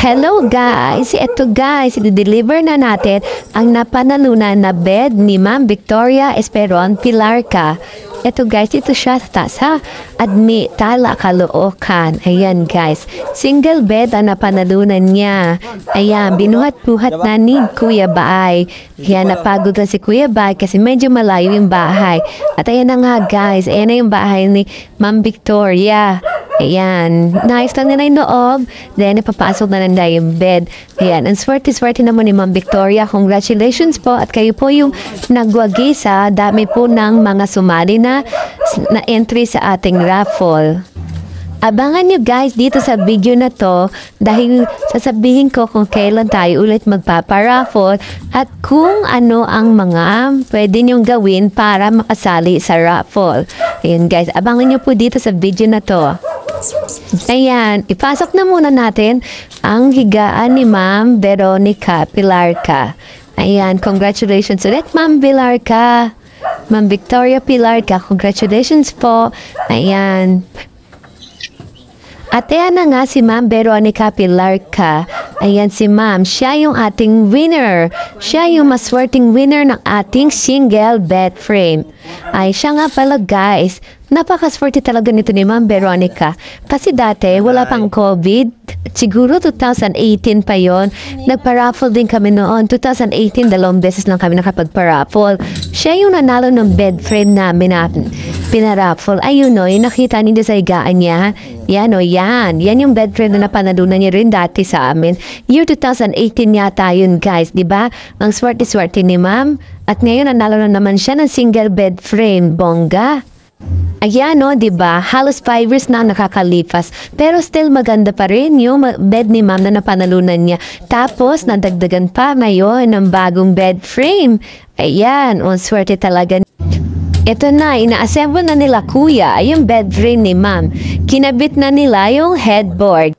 Hello guys! Ito guys, i-deliver na natin ang napanalunan na bed ni Ma'am Victoria Esperon Pilarca. Ito guys, ito siya sa Admi Tala, Caloocan. Ayan guys, single bed ang napanalunan niya. Ayan, binuhat-buhat na ni Kuya Baay. Ayan, napagod na si Kuya Baay kasi medyo malayo yung bahay. At ayan na nga guys, ayan na yung bahay ni Ma'am Victoria. Ayan, nice lang nila yung loob. Then, napapasok na nila yung bed. Ayan, ang swerte-swerte naman ni Ma'am Victoria. Congratulations po at kayo po yung nagwagi sa dami po ng mga sumali na entry sa ating raffle. Abangan nyo guys dito sa video na to dahil sasabihin ko kung kailan tayo ulit magpaparaffle at kung ano ang mga pwede nyong gawin para makasali sa raffle. Ayan guys, abangan nyo po dito sa video na to. Ayan, ipasok na muna natin ang higaan ni Ma'am Veronica Pilarca. Ayan, congratulations ulit Ma'am Pilarca. Ma'am Victoria Pilarca, congratulations po. Ayan. At ayan na nga si Ma'am Veronica Pilarca. Ayan si Ma'am, siya yung ating winner. Siya yung maswerteng winner ng ating single bed frame. Ay, siya nga pala guys. Napakaswerte talaga nito ni Ma'am Veronica. Kasi dati, wala pang COVID. Siguro 2018 pa yon. Nagpa-raffle din kami noon. 2018, 2 beses lang kami nakapag-paraffle. Siya yung nanalo ng bed frame namin na pinaraffle. Ayun o, yung nakita ninyo sa higaan niya. Yan o, yan. Yan yung bed frame na napanalunan niya rin dati sa amin. Year 2018 yata yun guys, di ba? Ang swerte-swerte ni Ma'am. At ngayon, nanalo na naman siya ng single bed frame. Bongga. Ayan o, diba? Halos 5 years na nakakalipas. Pero still maganda pa rin yung bed ni Ma'am na napanalunan niya. Tapos, nadagdagan pa ngayon ng bagong bed frame. Ayan, swerte talaga. Ito na, ina-assemble na nila kuya yung bed frame ni Ma'am. Kinabit na nila yung headboard.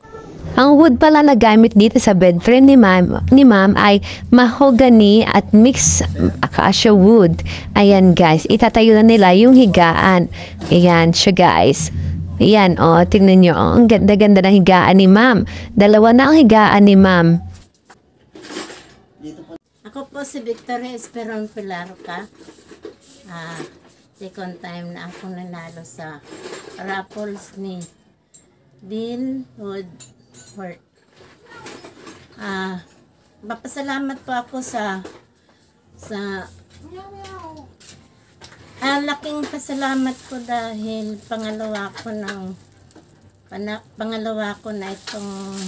Ang wood pala na gamit dito sa bed frame ni Ma'am ay mahogany at mixed acacia wood. Ayan guys, itatayo na nila yung higaan. Ayan siya guys. Ayan o, tingnan nyo. Ang ganda-ganda ng higaan ni Ma'am. Dalawa na ang higaan ni Ma'am. Ako po si Victoria Esperon Pilarca. Second time na ako nanalo sa raffles ni Bill Wood. Papasalamat po ako sa laking pasalamat ko dahil pangalawa ko na itong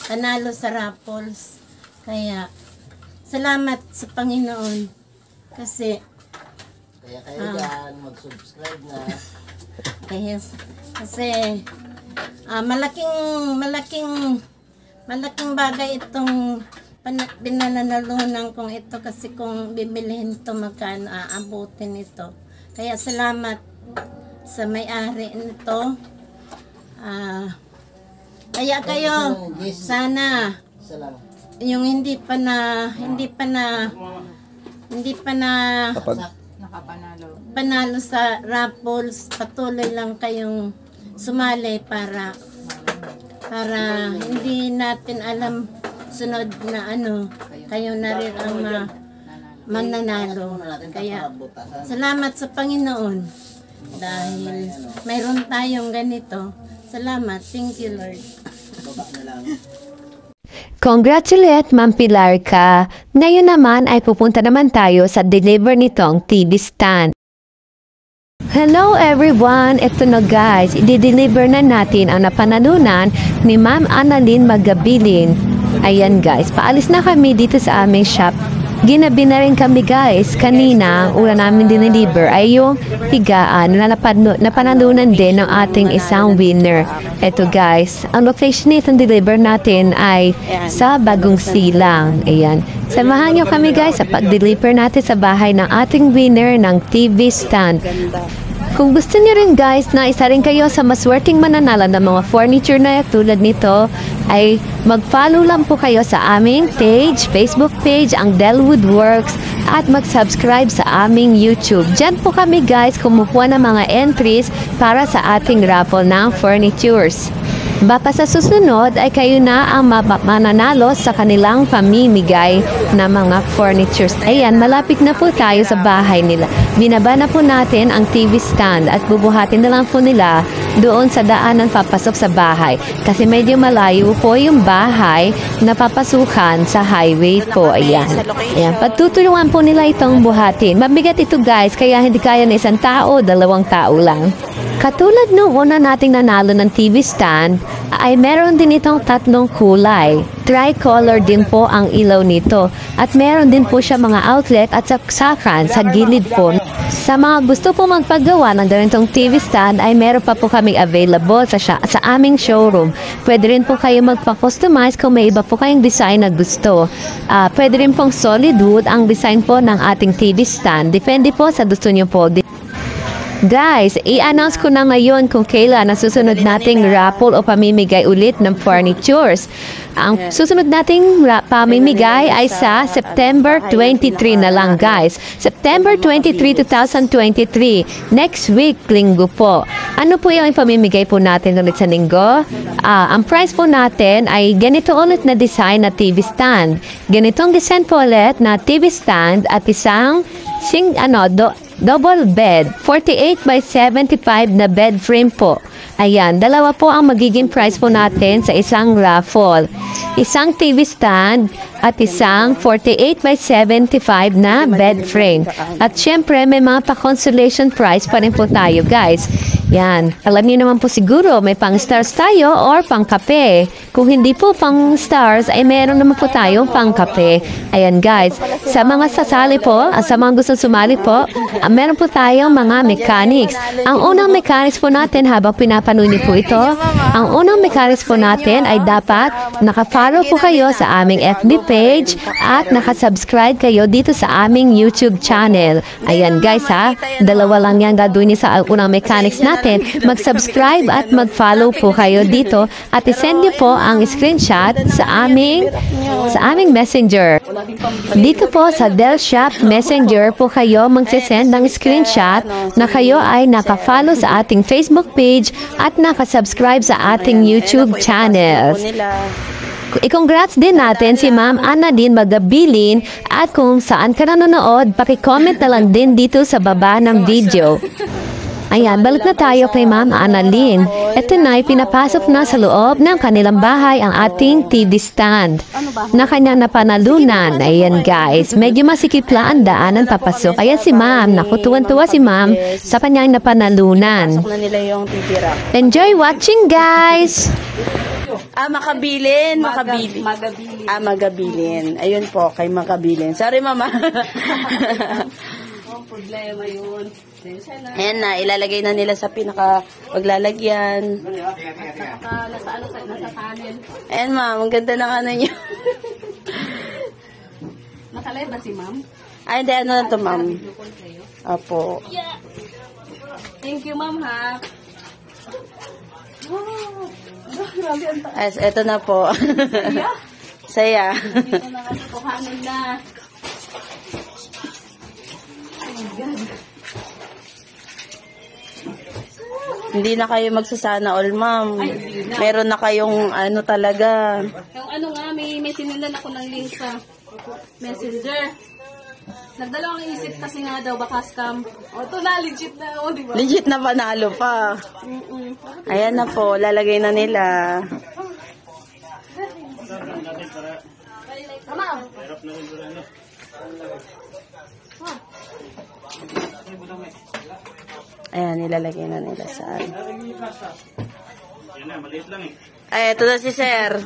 panalo sa raffles. Kaya salamat sa Panginoon kasi kayo dyan, mag-subscribe na. Kasi malaking bagay itong pinananalunan kong ito kasi kung bibilihin ito magkano aabutin ito. Kaya salamat sa may-ari nito. Kaya kayo sana yung hindi pa panalo sa raffles, patuloy lang kayong sumali para hindi natin alam sunod na kayo na rin ang mananalo. Kaya salamat sa Panginoon dahil mayroon tayong ganito. Salamat. Thank you Lord. Congratulate Ma'am Pilarca. Ngayon naman ay pupunta naman tayo sa deliver nitong TV stand. Hello everyone! Ito na guys, i-deliver na natin ang napanalunan ni Ma'am Annalyn Magabilin. Ayan guys, paalis na kami dito sa aming shop. Ginabi na rin kami guys, kanina, una namin dineliver ay yung higaan na napanalunan din ng ating isang winner. Ito guys, ang location nitong deliver natin ay sa Bagong Silang. Ayan, samahan nyo kami guys sa pag-deliver natin sa bahay ng ating winner ng TV stand. Kung gusto niyo rin guys na isa rin kayo sa maswerteng mananala ng mga furniture na tulad nito, ay mag-follow lang po kayo sa aming page, Facebook page, ang Delwood Works, at mag-subscribe sa aming YouTube. Diyan po kami guys kumukuha ng mga entries para sa ating raffle ng furnitures. Baka sa susunod ay kayo na ang mananalo sa kanilang pamimigay na mga furnitures. Ayan, malapit na po tayo sa bahay nila. Binaba na po natin ang TV stand at bubuhatin na lang po nila doon sa daanan papasok sa bahay. Kasi medyo malayo po yung bahay na papasukan sa highway po. Ayan. Ayan, patutulungan po nila itong buhatin. Mabigat ito guys, kaya hindi kaya na isang tao, 2 tao lang. Katulad nung una nating nanalo ng TV stand, ay meron din itong 3 kulay. Tricolor din po ang ilaw nito. At meron din po siya mga outlet at saksakan sa gilid po. Sa mga gusto po magpagawa ng ganitong TV stand ay meron pa po kaming available sa aming showroom. Pwede rin po kayo magpa-customize kung may iba po kayong design na gusto. Pwede rin pong solid wood ang design po ng ating TV stand. Depende po sa gusto nyo po. Guys, i-announce ko na ngayon kung kailan ang susunod nating raffle o pamimigay ulit ng furnitures. Ang susunod nating pamimigay ay sa September 23 na lang guys. September 23, 2023. Next week, linggo po. Ano po yung pamimigay po natin ulit sa linggo? Ang price po natin ay ganito ulit na design na TV stand. Ganitong design po ulit na TV stand at isang double bed, 48 by 75 na bed frame po. Ayan, 2 po ang magiging price po natin sa isang raffle. Isang TV stand at isang 48 by 75 na bed frame. At syempre, may mga pa-consolation prize pa rin po tayo, guys. Yan. Alam niyo naman po siguro, may pang-stars tayo or pang-kape. Kung hindi po pang-stars, ay meron naman po tayong pang-kape. Ayan, guys. Sa mga sasali po, sa mga gusto sumali po, meron po tayong mga mechanics. Ang unang mechanics po natin, habang pinapanood niyo po ito, ang unang mechanics po natin ay dapat naka-follow po kayo sa aming FB page at naka-subscribe kayo dito sa aming YouTube channel. Ayan, guys, ha. 2 lang yan gagawin niyo sa unang mechanics natin. Mag-subscribe at mag-follow po kayo dito at isend niyo po ang screenshot sa aming messenger. Dito po sa Del Shop Messenger po kayo magsisend ng screenshot na kayo ay naka-follow sa ating Facebook page at naka-subscribe sa ating YouTube channels. I-congrats din natin si Ma'am Annalyn Magabilin at kung saan ka nanonood, paki-comment na lang din dito sa baba ng video. Ayan, balik na tayo kay Ma'am Annalyn. Ito na, pinapasok na sa loob ng kanilang bahay ang ating TV stand na kanyang napanalunan. Ayan guys, medyo masikip lang ang daanan papasok. Ayan si Ma'am, nakutuwan-tuwa si Ma'am sa kanyang napanalunan. Enjoy watching guys! Magabilin. Magabilin. Ayun po, kay Magabilin. Sorry, Mama. Problema yun. Ayan na, ilalagay na nila sa pinaka-paglalagyan. Nasa panel. Ayan, Ma'am, ang ganda ng ano nyo. Nakalay ba si Ma'am? Ay, hindi, ano na to, Ma'am? Opo. Thank you, Ma'am, ha? As, eto na po. Saya. Dito na kasi kuhanan na. Hindi na kayo magsasana all, Ma'am. Meron na kayong ano talaga. Yung ano nga, may sinindan ako ng link sa Messenger. Nagdalawang isip kasi nga daw baka scam. O, ito na, legit na. O, diba? Legit na panalo pa. Ayan na po, lalagay na nila. Ayan, nilalagay na nila saan. Ay, ito na si Sir.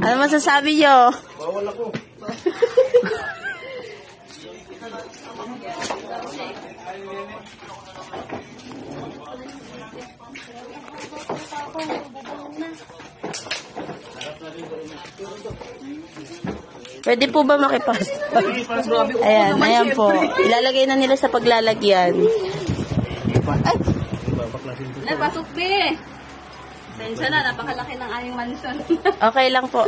Ano masasabi nyo? Bawal ako. Pwede po ba makipasok? Ayan, ayan po. Ilalagay na nila sa paglalagyan. Ay, pasok, be! Sensya na, napakalaki ng aming mansion. Okay lang po.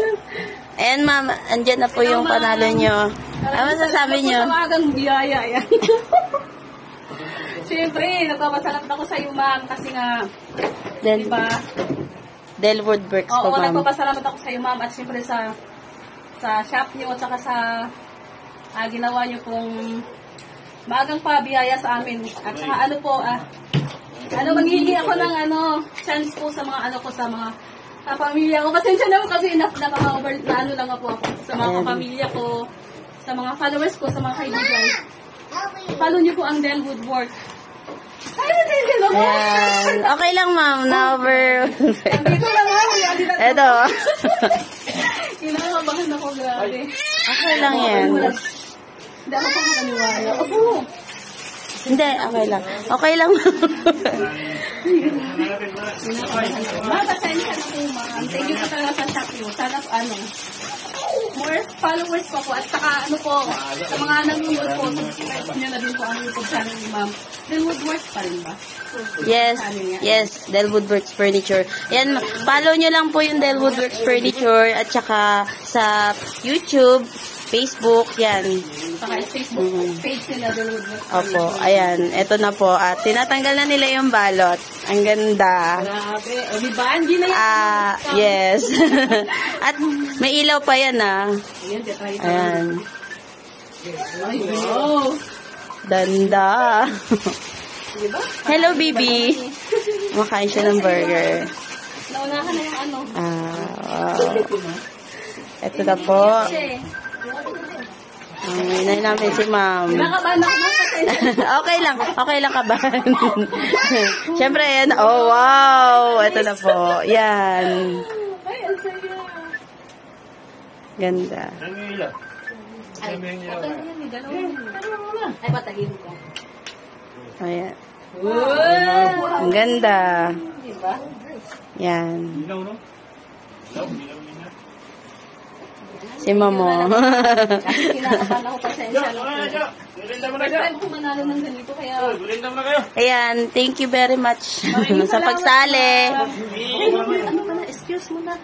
Ayan, Ma'am, andyan na po yung panalo nyo. Ano masasabi nyo? Masawagang biyaya yan. Siyempre, nagpapasalat ako sa iyo, Ma'am, kasi nga, diba, Delwood Works po, Oo, ma'am. nagpapasalamat ako sa iyo, ma'am, at siyempre sa shop niyo at saka sa ginawa niyo pong maagang pabiyaya sa amin. At saka manghihingi ako ng chance po sa mga sa mga pamilya ko. Pasensya na po kasi nakaka-over na lang po ako sa mga pamilya ko, sa mga followers ko, sa mga kaibigan. Follow niyo po ang Delwood Work. Ayan. Okay lang, ma'am. Number... Dito lang ako. Eto. Kinakabahan ako, grabe. Okay lang yan. Hindi ako pa makaniwala. Opo. Hindi, okay lang. Okay lang, ma'am. Mapasensya na po, ma'am. Thank you po talaga sa shop niyo. Sana more followers pa po. At saka sa mga nanonood po, subscribe niyo na din po ang YouTube channel ni ma'am. Delwood Works pa rin ba? Yes, Delwood Works Furniture. Yan, follow nyo lang po yung Delwood Works Furniture at saka sa YouTube, Facebook, yan. Saka Facebook page nila, Delwood Works. Opo, ayan. Ito na po. At tinatanggal na nila yung balot. Ang ganda. Grabe. O, diba? Hindi na yan. Yes. At may ilaw pa yan, Ayan, try ito. Ayan. Ay, wow. Danda. Diba? Hello, Bibi. Makain siya ng burger. Naunahan na yung Wow. Ito na po. Hinay namin si ma'am. Nakabahan ako ng pasensya. Okay lang kabahan. Siyempre, yan. Oh, wow. Ito na po. Yan. Ay, ang saya. Ganda. Ay, patay yan. May dalawa. Ay, patayin ko. Ayan. Wow! Ang ganda. Diba? Yan. Si Mamo. Kasi kinakabahan ako pasensya lang po. Pero ay ko manalo ng ganito kaya... Ayan. Thank you very much sa pagsali. Ay, ano pala? Excuse mo na.